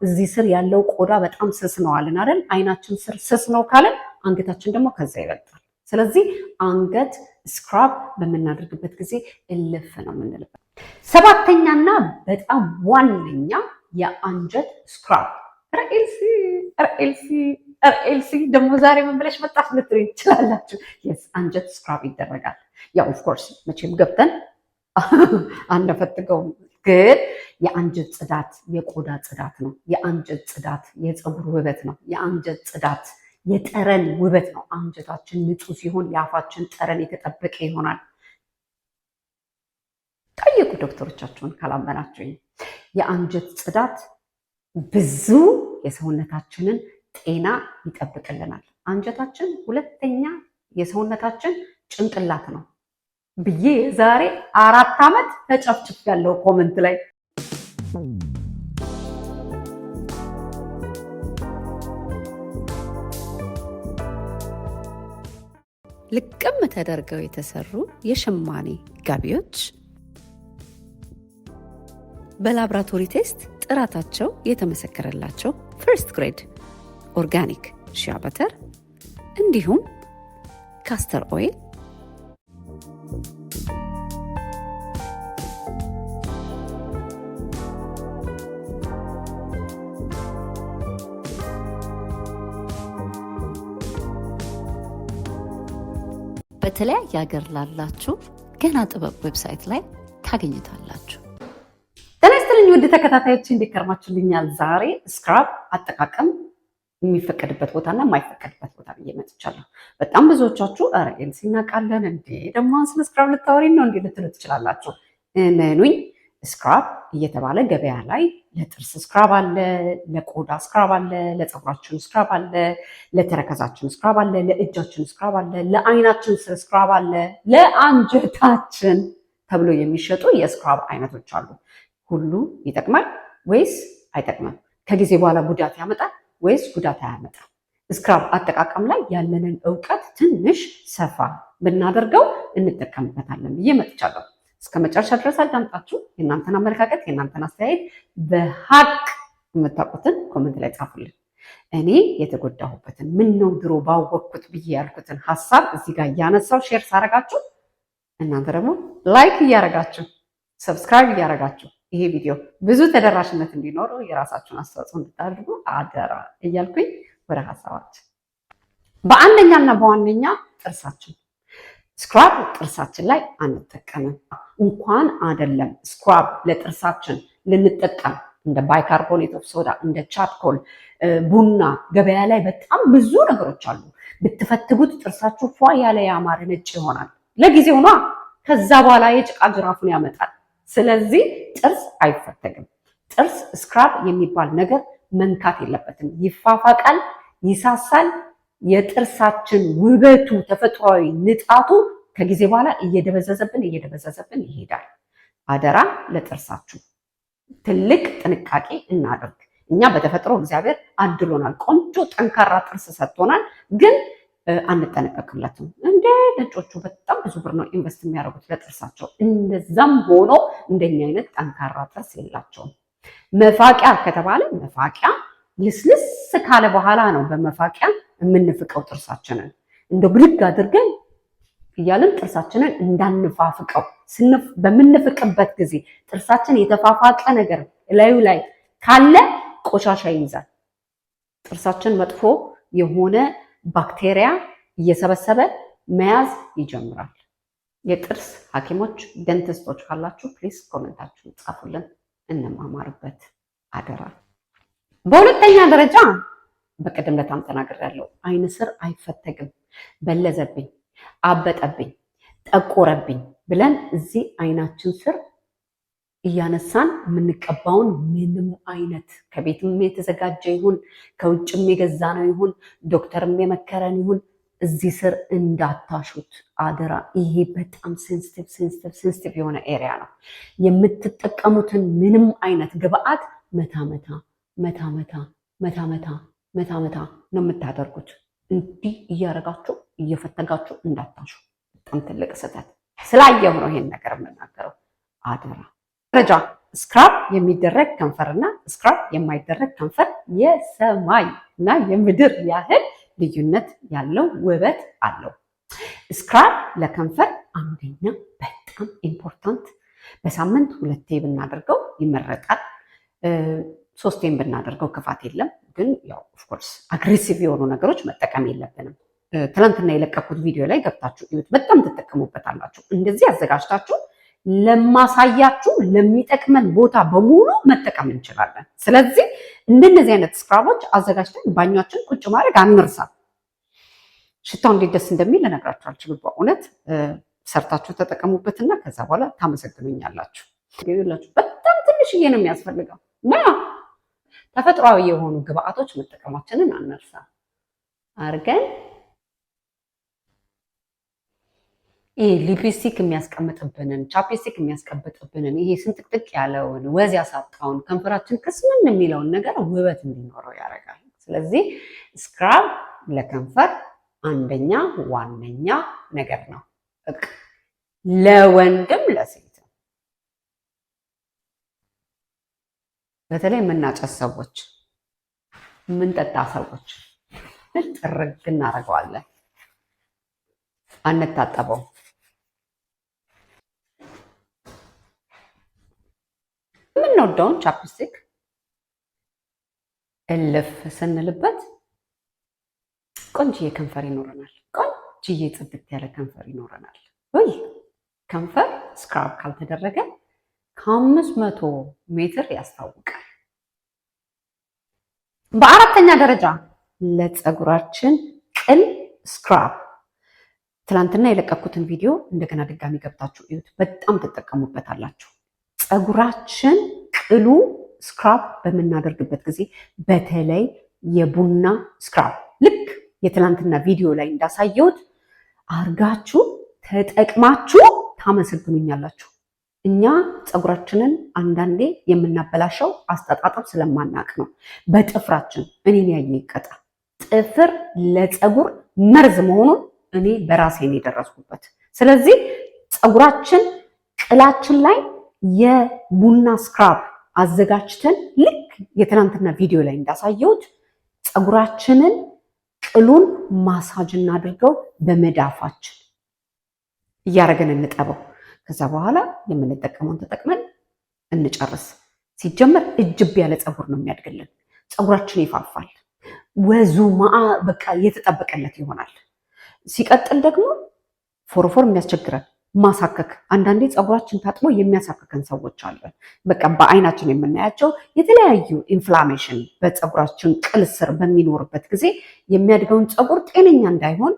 እዚህ ስር ያለው ቆዳ በጣም ስስ ነው አለን አይደል? አይናችን ስር ስስ ነው ካለን አንገታችን ደግሞ ከዛ ይበልጣል። ስለዚህ አንገት ስክራብ በምናደርግበት ጊዜ እልፍ ነው የምንልበት። ሰባተኛና በጣም ዋነኛ የአንጀት ስክራብ ኤልሲ ደግሞ ዛሬ ምን ብለሽ መጣሽ ልትሉኝ ትችላላችሁ። የስ አንጀት ስክራብ ይደረጋል። ያው ኦፍኮርስ መቼም ገብተን አንፈትገውም፣ ግን የአንጀት ጽዳት የቆዳ ጽዳት ነው። የአንጀት ጽዳት የፀጉር ውበት ነው። የአንጀት ጽዳት የጠረን ውበት ነው። አንጀታችን ንጹህ ሲሆን የአፋችን ጠረን የተጠበቀ ይሆናል። ጠይቁ ዶክተሮቻችሁን ካላመናችሁኝ። የአንጀት ጽዳት ብዙ የሰውነታችንን ጤና ይጠብቅልናል። አንጀታችን ሁለተኛ የሰውነታችን ጭንቅላት ነው ብዬ ዛሬ 4 ዓመት ተጨፍጭፍ ያለው ኮመንት ላይ ልቅም ተደርገው የተሰሩ የሸማኔ ጋቢዎች በላብራቶሪ ቴስት ጥራታቸው የተመሰከረላቸው ፈርስት ግሬድ ኦርጋኒክ ሺያ በተር እንዲሁም ካስተር ኦይል በተለያየ ሀገር ላላችሁ ገና ጥበብ ዌብሳይት ላይ ታገኙታላችሁ። ጤና ይስጥልኝ ውድ ተከታታዮች፣ እንዴት ከርማችሁልኛል? ዛሬ ስክራብ አጠቃቀም የሚፈቀድበት ቦታና የማይፈቀድበት ቦታ ብዬ መጥቻለሁ። በጣም ብዙዎቻችሁ ኧረ ኤልሲ እናውቃለን እንዴ ደግሞ ስለ ስክራብ ልታወሪን ነው እንዴ ልትሉ ትችላላችሁ። እመኑኝ ስክራብ እየተባለ ገበያ ላይ ለጥርስ ስክራብ አለ፣ ለቆዳ ስክራብ አለ፣ ለፀጉራችን ስክራብ አለ፣ ለተረከዛችን ስክራብ አለ፣ ለእጃችን ስክራብ አለ፣ ለአይናችን ስር ስክራብ አለ፣ ለአንጀታችን ተብሎ የሚሸጡ የስክራብ አይነቶች አሉ። ሁሉ ይጠቅማል ወይስ አይጠቅምም? ከጊዜ በኋላ ጉዳት ያመጣል ወይስ ጉዳት አያመጣም? ስክራብ አጠቃቀም ላይ ያለንን እውቀት ትንሽ ሰፋ ብናደርገው እንጠቀምበታለን ብዬ መጥቻለሁ። እስከ መጨረሻ ድረስ አዳምጣችሁ የእናንተን አመለካከት የእናንተን አስተያየት በሀቅ የምታውቁትን ኮመንት ላይ ጻፉልን። እኔ የተጎዳሁበትን ምን ነው ድሮ ባወቅኩት ብዬ ያልኩትን ሀሳብ እዚህ ጋር እያነሳው ሼር ሳረጋችሁ እናንተ ደግሞ ላይክ እያረጋችሁ ሰብስክራይብ እያረጋችሁ ይሄ ቪዲዮ ብዙ ተደራሽነት እንዲኖረው የራሳችሁን አስተዋጽኦ እንድታደርጉ አደራ እያልኩኝ ወደ ሀሳባችን በአንደኛና በዋነኛ ጥርሳችን ስክራብ ጥርሳችን ላይ አንጠቀምም። እንኳን አይደለም ስክራብ ለጥርሳችን ልንጠቀም እንደ ባይካርቦኔት ኦፍ ሶዳ እንደ ቻርኮል ቡና ገበያ ላይ በጣም ብዙ ነገሮች አሉ። ብትፈትጉት ጥርሳችሁ ፏ ያለ ያማረ ነጭ ይሆናል። ለጊዜው ነው፣ ከዛ በኋላ የጭቃ ጅራፉን ያመጣል። ስለዚህ ጥርስ አይፈተግም። ጥርስ ስክራብ የሚባል ነገር መንካት የለበትም። ይፋፋቃል፣ ይሳሳል። የጥርሳችን ውበቱ ተፈጥሯዊ ንጣቱ ከጊዜ በኋላ እየደበዘዘብን ይሄዳል። አደራ ለጥርሳችሁ ትልቅ ጥንቃቄ እናደርግ። እኛ በተፈጥሮ እግዚአብሔር አድሎናል፣ ቆንጆ ጠንካራ ጥርስ ሰጥቶናል፣ ግን አንጠነቀቅለትም። እንደ ነጮቹ በጣም ብዙ ብር ነው ኢንቨስት የሚያደርጉት ለጥርሳቸው። እንደዛም ሆኖ እንደኛ አይነት ጠንካራ ጥርስ የላቸውም። መፋቂያ ከተባለ መፋቂያ ልስልስ ካለ በኋላ ነው በመፋቂያ የምንፍቀው ጥርሳችንን። እንደ ብድግ አድርገን እያልን ጥርሳችንን እንዳንፋፍቀው በምንፍቅበት ጊዜ ጥርሳችን የተፋፋቀ ነገር ላዩ ላይ ካለ ቆሻሻ ይይዛል። ጥርሳችን መጥፎ የሆነ ባክቴሪያ እየሰበሰበ መያዝ ይጀምራል። የጥርስ ሐኪሞች ደንቲስቶች ካላችሁ ፕሊዝ ኮሜንታችሁን ጻፉልን፣ እንማማርበት አደራ። በሁለተኛ ደረጃ በቀደም ለታም ተናግሬያለሁ። አይን ስር አይፈተግም። በለዘብኝ፣ አበጠብኝ፣ ጠቆረብኝ ብለን እዚህ አይናችን ስር እያነሳን የምንቀባውን ምንም አይነት ከቤትም የተዘጋጀ ይሁን ከውጭም የገዛ ነው ይሁን ዶክተርም የመከረን ይሁን እዚህ ስር እንዳታሹት አደራ። ይሄ በጣም ሴንሲቲቭ የሆነ ኤሪያ ነው። የምትጠቀሙትን ምንም አይነት ግብአት መታ መታ ነው የምታደርጉት። እንዲህ እያደረጋችሁ እየፈተጋችሁ እንዳታሹ። በጣም ትልቅ ስህተት ስላየሁ ነው ይሄን ነገር የምናገረው። አደራ። ደረጃ ስክራብ የሚደረግ ከንፈርና ስክራብ የማይደረግ ከንፈር የሰማይ እና የምድር ያህል ልዩነት ያለው ውበት አለው። ስክራብ ለከንፈር አንደኛ በጣም ኢምፖርታንት፣ በሳምንት 2 ብናደርገው ይመረጣል። 3 ብናደርገው ክፋት የለም። ግን ያው ኦፍኮርስ አግሬሲቭ የሆኑ ነገሮች መጠቀም የለብንም። ትናንትና የለቀኩት ቪዲዮ ላይ ገብታችሁ እዩት፣ በጣም ትጠቀሙበታላችሁ። እንደዚህ አዘጋጅታችሁ ለማሳያችሁ ለሚጠቅመን ቦታ በሙሉ መጠቀም እንችላለን። ስለዚህ እንደነዚህ አይነት ስክራቦች አዘጋጅተን ባኛችን ቁጭ ማድረግ አንርሳ። ሽታው እንዴት ደስ እንደሚል ልነግራችሁ አልችልም። በእውነት ሰርታችሁ ተጠቀሙበትና ከዛ በኋላ ታመሰግኑኛላችሁ። በጣም ትንሽዬ ነው የሚያስፈልገው እና ተፈጥሯዊ የሆኑ ግብአቶች መጠቀማችንን አንርሳ አድርገን ሊፕስቲክ የሚያስቀምጥብንን ቻፕስቲክ የሚያስቀምጥብንን ይሄ ስንጥቅጥቅ ያለውን ወዝ ያሳጣውን ከንፈራችን ክስምን የሚለውን ነገር ውበት እንዲኖረው ያደርጋል። ስለዚህ ስክራብ ለከንፈር አንደኛ ዋነኛ ነገር ነው፣ ለወንድም ለሴትም። በተለይ የምናጨስ ሰዎች፣ የምንጠጣ ሰዎች ጥርግ እናደርገዋለን፣ አንታጠበው። የምንወደውን ቻፕስቲክ እልፍ ስንልበት ቆንጅዬ ከንፈር ይኖረናል። ቆንጅዬ ጽድት ያለ ከንፈር ይኖረናል። ወይ ከንፈር ስክራብ ካልተደረገ ከ500 ሜትር ያስታውቃል። በአራተኛ ደረጃ ለፀጉራችን ቅል ስክራብ። ትላንትና የለቀኩትን ቪዲዮ እንደገና ድጋሚ ገብታችሁ እዩት፣ በጣም ትጠቀሙበታላችሁ። ፀጉራችን ቅሉ ስክራብ በምናደርግበት ጊዜ በተለይ የቡና ስክራብ ልክ የትላንትና ቪዲዮ ላይ እንዳሳየሁት አርጋችሁ ተጠቅማችሁ ታመሰግኑኛላችሁ። እኛ ፀጉራችንን አንዳንዴ የምናበላሸው አስተጣጠብ ስለማናቅ ነው። በጥፍራችን እኔን ያየ ይቀጣ። ጥፍር ለፀጉር መርዝ መሆኑን እኔ በራሴ ነው የደረስኩበት። ስለዚህ ፀጉራችን ቅላችን ላይ የቡና ስክራብ አዘጋጅተን ልክ የትናንትና ቪዲዮ ላይ እንዳሳየሁት ፀጉራችንን ቅሉን ማሳጅ እናድርገው፣ በመዳፋችን እያደረገን እንጠበው። ከዛ በኋላ የምንጠቀመውን ተጠቅመን እንጨርስ። ሲጀመር እጅብ ያለ ፀጉር ነው የሚያድግልን። ፀጉራችን ይፋፋል፣ ወዙ በቃ የተጠበቀለት ይሆናል። ሲቀጥል ደግሞ ፎርፎር የሚያስቸግረን ማሳከክ፣ አንዳንዴ ፀጉራችን ታጥቦ የሚያሳክከን ሰዎች አለን። በቃ በአይናችን የምናያቸው የተለያዩ ኢንፍላሜሽን በፀጉራችን ቅል ስር በሚኖርበት ጊዜ የሚያድገውን ፀጉር ጤነኛ እንዳይሆን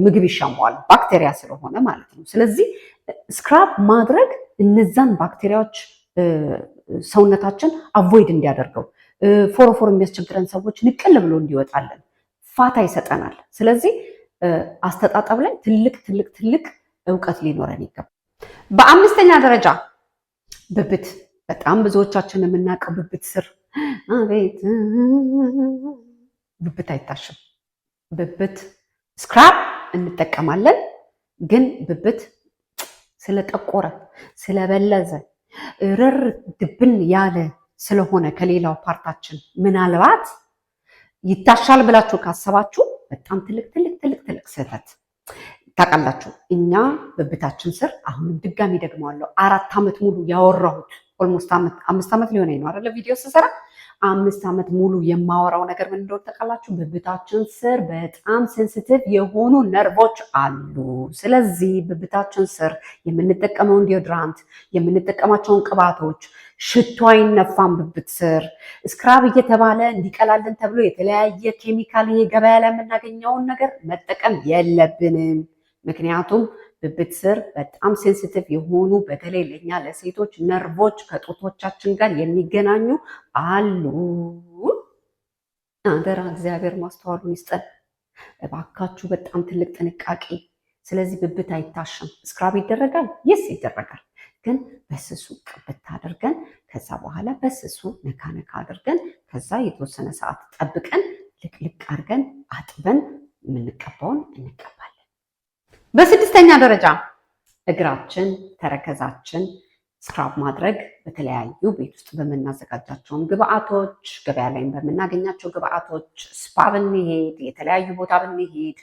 ምግብ ይሻማዋል፣ ባክቴሪያ ስለሆነ ማለት ነው። ስለዚህ ስክራብ ማድረግ እነዛን ባክቴሪያዎች ሰውነታችን አቮይድ እንዲያደርገው፣ ፎርፎር የሚያስቸግረን ሰዎች ንቅል ብሎ እንዲወጣለን ፋታ ይሰጠናል። ስለዚህ አስተጣጠብ ላይ ትልቅ እውቀት ሊኖረን ይገባል። በአምስተኛ ደረጃ ብብት። በጣም ብዙዎቻችን የምናውቀው ብብት ስር፣ አቤት ብብት አይታሽም። ብብት ስክራብ እንጠቀማለን፣ ግን ብብት ስለጠቆረ ስለበለዘ ርር ድብን ያለ ስለሆነ ከሌላው ፓርታችን ምናልባት ይታሻል ብላችሁ ካሰባችሁ በጣም ትልቅ ስህተት። ታውቃላችሁ እኛ ብብታችን ስር አሁንም ድጋሚ ደግመዋለሁ 4 ዓመት ሙሉ ያወራሁት ኦልሞስት 5 ዓመት ሊሆነኝ ነው አይደለ? ቪዲዮ ስሰራ 5 ዓመት ሙሉ የማወራው ነገር ምን እንደሆነ ታውቃላችሁ? ብብታችን ስር በጣም ሴንሲቲቭ የሆኑ ነርቮች አሉ። ስለዚህ ብብታችን ስር የምንጠቀመውን ዲዮድራንት፣ የምንጠቀማቸውን ቅባቶች ሽቶ አይነፋም። ብብት ስር ስክራብ እየተባለ እንዲቀላልን ተብሎ የተለያየ ኬሚካል ገበያ ላይ የምናገኘውን ነገር መጠቀም የለብንም። ምክንያቱም ብብት ስር በጣም ሴንሲቲቭ የሆኑ በተለይ ለኛ ለሴቶች ነርቮች ከጡቶቻችን ጋር የሚገናኙ አሉ። አደራ እግዚአብሔር ማስተዋሉን ይስጠን እባካችሁ፣ በጣም ትልቅ ጥንቃቄ። ስለዚህ ብብት አይታሽም። ስክራብ ይደረጋል፣ የስ ይደረጋል፣ ግን በስሱ ቅብት አድርገን ከዛ በኋላ በስሱ ነካ አድርገን ከዛ የተወሰነ ሰዓት ጠብቀን ልቅልቅ አድርገን አጥበን የምንቀባውን እንቀባለን። በስድስተኛ ደረጃ እግራችን፣ ተረከዛችን ስክራብ ማድረግ በተለያዩ ቤት ውስጥ በምናዘጋጃቸውን ግብአቶች፣ ገበያ ላይ በምናገኛቸው ግብአቶች፣ ስፓ ብንሄድ፣ የተለያዩ ቦታ ብንሄድ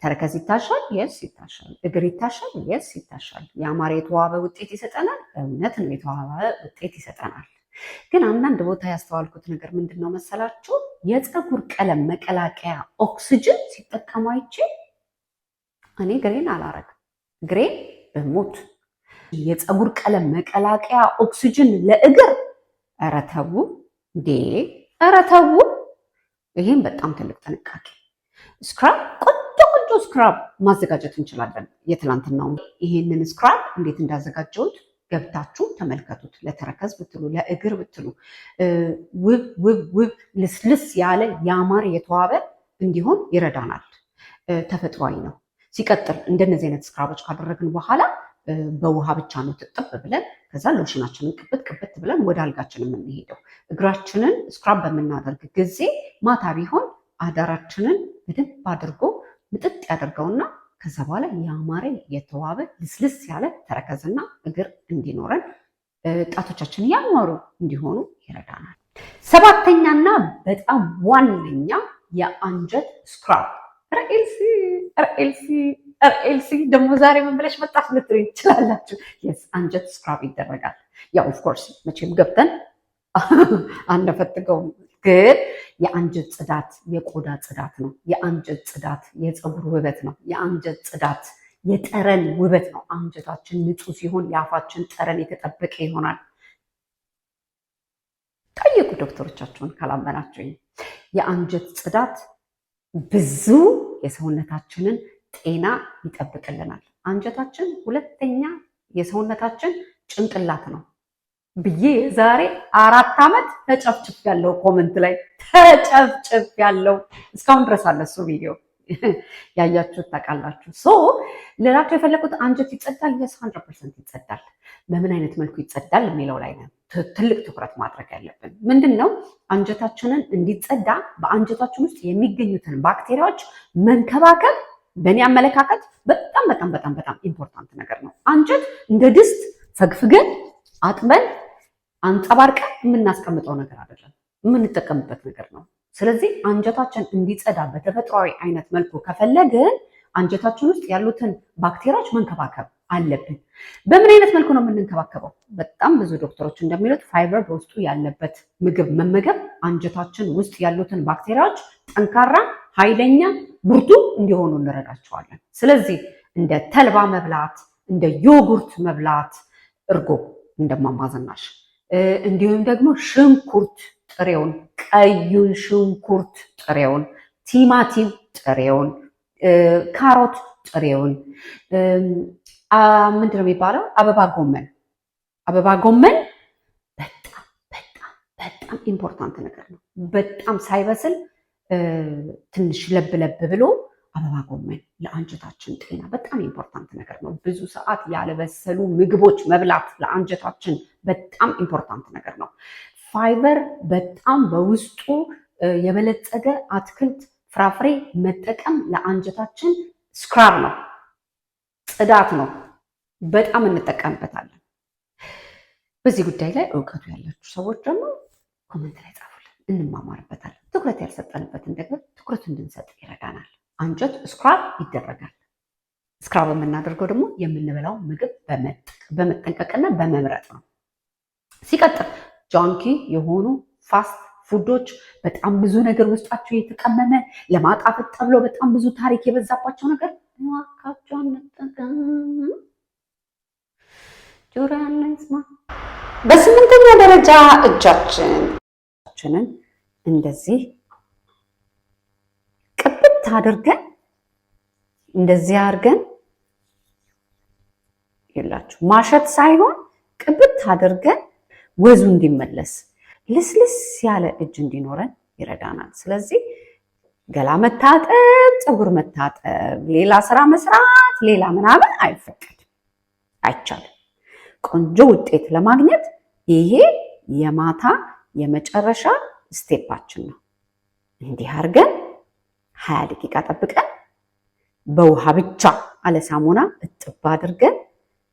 ተረከዝ ይታሻል? የስ ይታሻል። እግር ይታሻል? የስ ይታሻል። ያማረ የተዋበ ውጤት ይሰጠናል? እውነት ነው፣ የተዋበ ውጤት ይሰጠናል። ግን አንዳንድ ቦታ ያስተዋልኩት ነገር ምንድን ነው መሰላችሁ? የፀጉር ቀለም መቀላቀያ ኦክስጅን ሲጠቀሙ አይቼ እኔ ግሬን አላረግም። ግሬን በሞት የፀጉር ቀለም መቀላቀያ ኦክስጅን ለእግር፣ ኧረ ተው እንዴ! ኧረ ተው። ይህም በጣም ትልቅ ጥንቃቄ። ስክራብ ቆንጆ ስክራብ ማዘጋጀት እንችላለን። የትላንትናው ይሄንን ስክራብ እንዴት እንዳዘጋጀሁት ገብታችሁ ተመልከቱት። ለተረከዝ ብትሉ ለእግር ብትሉ ውብ ልስልስ ያለ ያማረ የተዋበ እንዲሆን ይረዳናል። ተፈጥሯዊ ነው። ሲቀጥል እንደነዚህ አይነት ስክራቦች ካደረግን በኋላ በውሃ ብቻ ነው ትጥብ ብለን ከዛ ሎሽናችንን ቅብት ብለን ወደ አልጋችን የምንሄደው። እግራችንን ስክራብ በምናደርግ ጊዜ ማታ ቢሆን አዳራችንን በደንብ አድርጎ ምጥጥ ያደርገውና ከዛ በኋላ ያማረ የተዋበ ልስልስ ያለ ተረከዝና እግር እንዲኖረን ጣቶቻችን ያማሩ እንዲሆኑ ይረዳናል። ሰባተኛና በጣም ዋነኛ የአንጀት ስክራብ። ኤልሲ ደግሞ ዛሬ ምን ብለሽ መጣሽ ልትሉ ትችላላችሁ። የስ አንጀት ስክራብ ይደረጋል። ያው ኦፍኮርስ መቼም ገብተን አንፈትገውም፣ ግን የአንጀት ጽዳት የቆዳ ጽዳት ነው። የአንጀት ጽዳት የፀጉር ውበት ነው። የአንጀት ጽዳት የጠረን ውበት ነው። አንጀታችን ንጹህ ሲሆን የአፋችን ጠረን የተጠበቀ ይሆናል። ጠይቁ ዶክተሮቻችሁን ካላመናችሁኝ። የአንጀት ጽዳት ብዙ የሰውነታችንን ጤና ይጠብቅልናል። አንጀታችን ሁለተኛ የሰውነታችን ጭንቅላት ነው ብዬ የዛሬ 4 ዓመት ተጨፍጭፍ ያለው ኮመንት ላይ ተጨፍጭፍ ያለው እስካሁን ድረስ አለ እሱ ቪዲዮ ያያችሁት ታውቃላችሁ። ልላችሁ የፈለኩት አንጀት ይጸዳል? የስ 100% ይጸዳል። በምን አይነት መልኩ ይጸዳል የሚለው ላይ ነው ትልቅ ትኩረት ማድረግ ያለብን። ምንድን ነው አንጀታችንን እንዲጸዳ በአንጀታችን ውስጥ የሚገኙትን ባክቴሪያዎች መንከባከብ በእኔ አመለካከት በጣም ኢምፖርታንት ነገር ነው። አንጀት እንደ ድስት ፈግፍገን አጥበን አንጸባርቀን የምናስቀምጠው ነገር አይደለም፣ የምንጠቀምበት ነገር ነው። ስለዚህ አንጀታችን እንዲጸዳ በተፈጥሯዊ አይነት መልኩ ከፈለግን አንጀታችን ውስጥ ያሉትን ባክቴሪያዎች መንከባከብ አለብን። በምን አይነት መልኩ ነው የምንንከባከበው? በጣም ብዙ ዶክተሮች እንደሚሉት ፋይበር በውስጡ ያለበት ምግብ መመገብ አንጀታችን ውስጥ ያሉትን ባክቴሪያዎች ጠንካራ፣ ኃይለኛ፣ ብርቱ እንዲሆኑ እንረዳቸዋለን። ስለዚህ እንደ ተልባ መብላት፣ እንደ ዮጉርት መብላት፣ እርጎ እንደማማዘናሽ፣ እንዲሁም ደግሞ ሽንኩርት ጥሬውን፣ ቀዩን ሽንኩርት ጥሬውን፣ ቲማቲም ጥሬውን፣ ካሮት ጥሬውን፣ ምንድን ነው የሚባለው? አበባ ጎመን በጣም ኢምፖርታንት ነገር ነው። በጣም ሳይበስል ትንሽ ለብ ብሎ አበባ ጎመን ለአንጀታችን ጤና በጣም ኢምፖርታንት ነገር ነው። ብዙ ሰዓት ያልበሰሉ ምግቦች መብላት ለአንጀታችን በጣም ኢምፖርታንት ነገር ነው። ፋይበር በጣም በውስጡ የበለጸገ አትክልት፣ ፍራፍሬ መጠቀም ለአንጀታችን ስክራብ ነው፣ ጽዳት ነው። በጣም እንጠቀምበታለን። በዚህ ጉዳይ ላይ እውቀቱ ያላችሁ ሰዎች ደግሞ ኮመንት ላይ ጻፉልን፣ እንማማርበታለን። ትኩረት ያልሰጠንበትን ነገር ትኩረት እንድንሰጥ ይረዳናል። አንጀት ስክራብ ይደረጋል። ስክራብ የምናደርገው ደግሞ የምንበላው ምግብ በመጠንቀቅና በመምረጥ ነው። ሲቀጥል ጃንኪ የሆኑ ፋስት ፉዶች በጣም ብዙ ነገር ውስጣቸው የተቀመመ ለማጣፈጥ ተብሎ በጣም ብዙ ታሪክ የበዛባቸው ነገር ዋካቸው አንጠቀም። ጆሮ ያለ ይስማ። በስምንተኛ ደረጃ እጃችንን እንደዚህ ቅብት አድርገን እንደዚህ አድርገን ይላችሁ ማሸት ሳይሆን ቅብት አድርገን ወዙ እንዲመለስ ልስልስ ያለ እጅ እንዲኖረን ይረዳናል። ስለዚህ ገላ መታጠብ፣ ፀጉር መታጠብ፣ ሌላ ስራ መስራት፣ ሌላ ምናምን አይፈቀድም፣ አይቻልም። ቆንጆ ውጤት ለማግኘት ይሄ የማታ የመጨረሻ ስቴፓችን ነው። እንዲህ አድርገን 20 ደቂቃ ጠብቀን በውሃ ብቻ አለ ሳሙና እጥብ አድርገን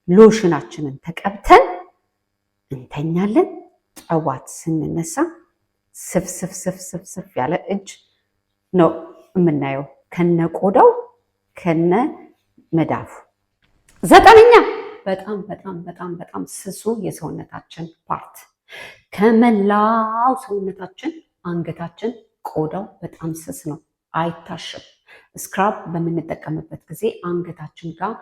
ሎሽናችንን ተቀብተን እንተኛለን። ጠዋት ስንነሳ ስፍ ያለ እጅ ነው የምናየው ከነ ቆዳው ከነ መዳፉ። 9ኛ በጣም ስሱ የሰውነታችን ፓርት ከመላው ሰውነታችን አንገታችን ቆዳው በጣም ስስ ነው፣ አይታሽም። ስክራብ በምንጠቀምበት ጊዜ አንገታችን ጋር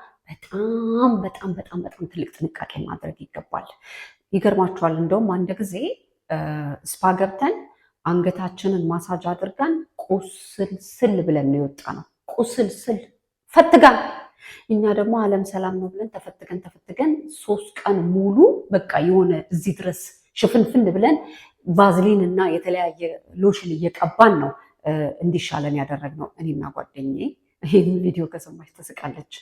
በጣም ትልቅ ጥንቃቄ ማድረግ ይገባል። ይገርማችኋል። እንደውም አንድ ጊዜ ስፓ ገብተን አንገታችንን ማሳጅ አድርገን ቁስልስል ብለን ነው የወጣ ነው። ቁስልስል ፈትጋን። እኛ ደግሞ ዓለም ሰላም ነው ብለን ተፈትገን 3 ቀን ሙሉ በቃ የሆነ እዚህ ድረስ ሽፍንፍን ብለን ቫዝሊን እና የተለያየ ሎሽን እየቀባን ነው እንዲሻለን ያደረግነው። እኔና ጓደኛዬ ይህን ቪዲዮ ከሰማች ትስቃለች።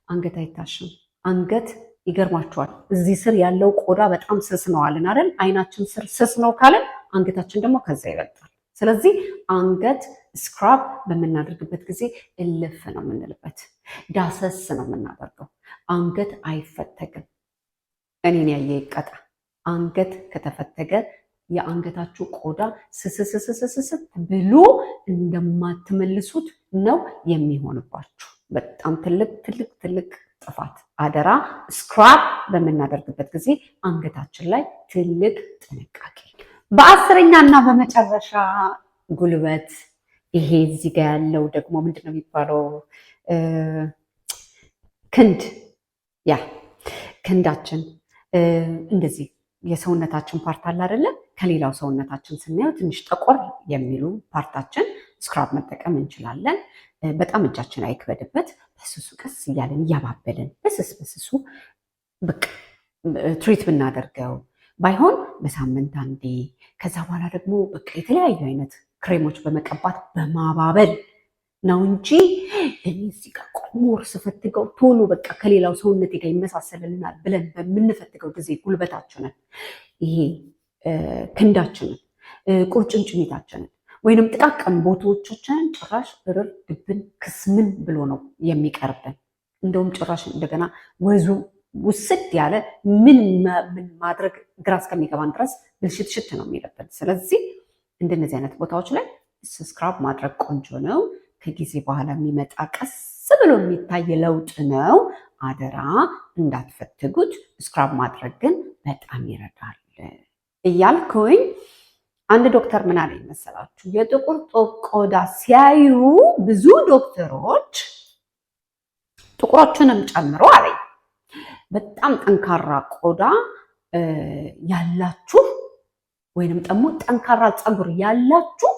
አንገት አይታሽም። አንገት ይገርማችኋል፣ እዚህ ስር ያለው ቆዳ በጣም ስስ ነው አለን አይደል? አይናችን ስር ስስ ነው ካለን አንገታችን ደግሞ ከዛ ይበልጣል። ስለዚህ አንገት ስክራብ በምናደርግበት ጊዜ እልፍ ነው የምንልበት፣ ዳሰስ ነው የምናደርገው። አንገት አይፈተግም። እኔን ያየ ይቀጣ። አንገት ከተፈተገ የአንገታችሁ ቆዳ ስስስስስስ ብሎ እንደማትመልሱት ነው የሚሆንባችሁ። በጣም ትልቅ ጥፋት። አደራ ስክራብ በምናደርግበት ጊዜ አንገታችን ላይ ትልቅ ጥንቃቄ። በ10ኛ እና በመጨረሻ ጉልበት። ይሄ እዚህ ጋር ያለው ደግሞ ምንድነው የሚባለው? ክንድ። ያ ክንዳችን እንደዚህ የሰውነታችን ፓርት አለ አይደለ? ከሌላው ሰውነታችን ስናየው ትንሽ ጠቆር የሚሉ ፓርታችን ስክራብ መጠቀም እንችላለን። በጣም እጃችን አይክበድበት። በስሱ ቀስ እያለን እያባበልን በስሱ በቃ ትሪት ብናደርገው፣ ባይሆን በሳምንት አንዴ። ከዛ በኋላ ደግሞ በቃ የተለያዩ አይነት ክሬሞች በመቀባት በማባበል ነው እንጂ እኔ እዚህ ጋር ሞር ስፈትገው ቶሎ በቃ ከሌላው ሰውነቴ ጋር ይመሳሰልልናል ብለን በምንፈትገው ጊዜ ጉልበታችንን፣ ይሄ ክንዳችንን፣ ቁርጭምጭሚታችንን ወይንም ጥቃቅን ቦታዎቻችንን ጭራሽ እርር ድብን ክስምን ብሎ ነው የሚቀርብን። እንደውም ጭራሽ እንደገና ወዙ ውስድ ያለ ምን ማድረግ ግራ እስከሚገባን ድረስ ብልሽትሽት ነው የሚለብን። ስለዚህ እንደነዚህ አይነት ቦታዎች ላይ ስክራብ ማድረግ ቆንጆ ነው። ከጊዜ በኋላ የሚመጣ ቀስ ብሎ የሚታይ ለውጥ ነው። አደራ እንዳትፈትጉት። ስክራብ ማድረግ ግን በጣም ይረዳል እያልኩኝ አንድ ዶክተር ምን አለኝ መሰላችሁ? የጥቁር ቆዳ ሲያዩ ብዙ ዶክተሮች ጥቁሮችንም ጨምሮ አለኝ በጣም ጠንካራ ቆዳ ያላችሁ ወይንም ደግሞ ጠንካራ ፀጉር ያላችሁ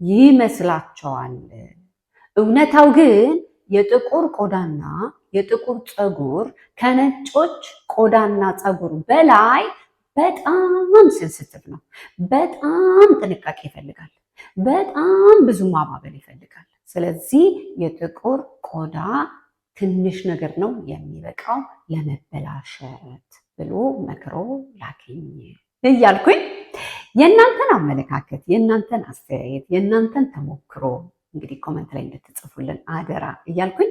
ይመስላቸዋል። እውነታው ግን የጥቁር ቆዳና የጥቁር ፀጉር ከነጮች ቆዳና ፀጉር በላይ በጣም ሴንሲቲቭ ነው። በጣም ጥንቃቄ ይፈልጋል። በጣም ብዙ ማባበል ይፈልጋል። ስለዚህ የጥቁር ቆዳ ትንሽ ነገር ነው የሚበቃው ለመበላሸት ብሎ መክሮ ላከኝ እያልኩኝ የእናንተን አመለካከት፣ የእናንተን አስተያየት፣ የእናንተን ተሞክሮ እንግዲህ ኮመንት ላይ እንድትጽፉልን አደራ እያልኩኝ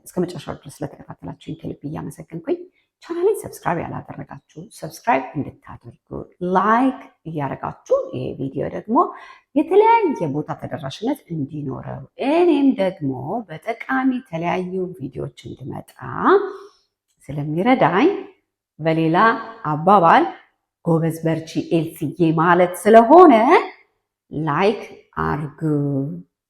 እስከ መጨረሻው ድረስ ስለተከታተላችሁኝ ከልብ እያመሰገንኩኝ ቻናሌን ሰብስክራይብ ያላደረጋችሁ ሰብስክራይብ እንድታደርጉ፣ ላይክ እያደረጋችሁ ይሄ ቪዲዮ ደግሞ የተለያየ ቦታ ተደራሽነት እንዲኖረው እኔም ደግሞ በጠቃሚ የተለያዩ ቪዲዮዎች እንድመጣ ስለሚረዳኝ በሌላ አባባል ጎበዝ በርቺ ኤልሲዬ ማለት ስለሆነ ላይክ አርጉ።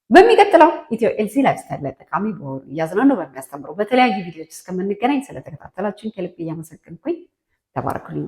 በሚቀጥለው ኢትዮ ኤልሲ ላይፍስታይል ላይ ጠቃሚ በሆኑ እያዝናኑ በሚያስተምሩ በተለያዩ ቪዲዮዎች እስከምንገናኝ ስለተከታተላችሁኝ ከልብ እያመሰገንኩኝ ተባረኩልኝ።